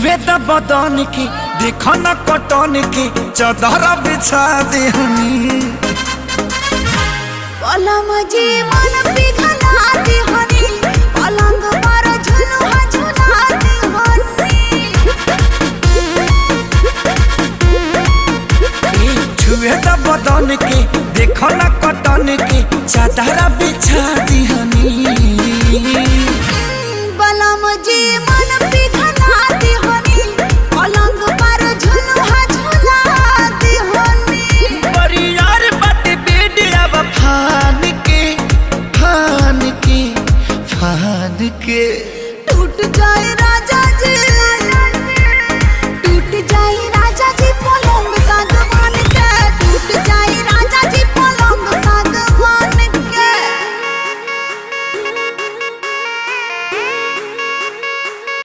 छुए द बदन की देखो न कटन की चादर बिछा देहनी पलम जी मन पिघला देहनी पलंग पर झुलुआ झुला देहनी छुए द बदन की देखो न कटन की चादर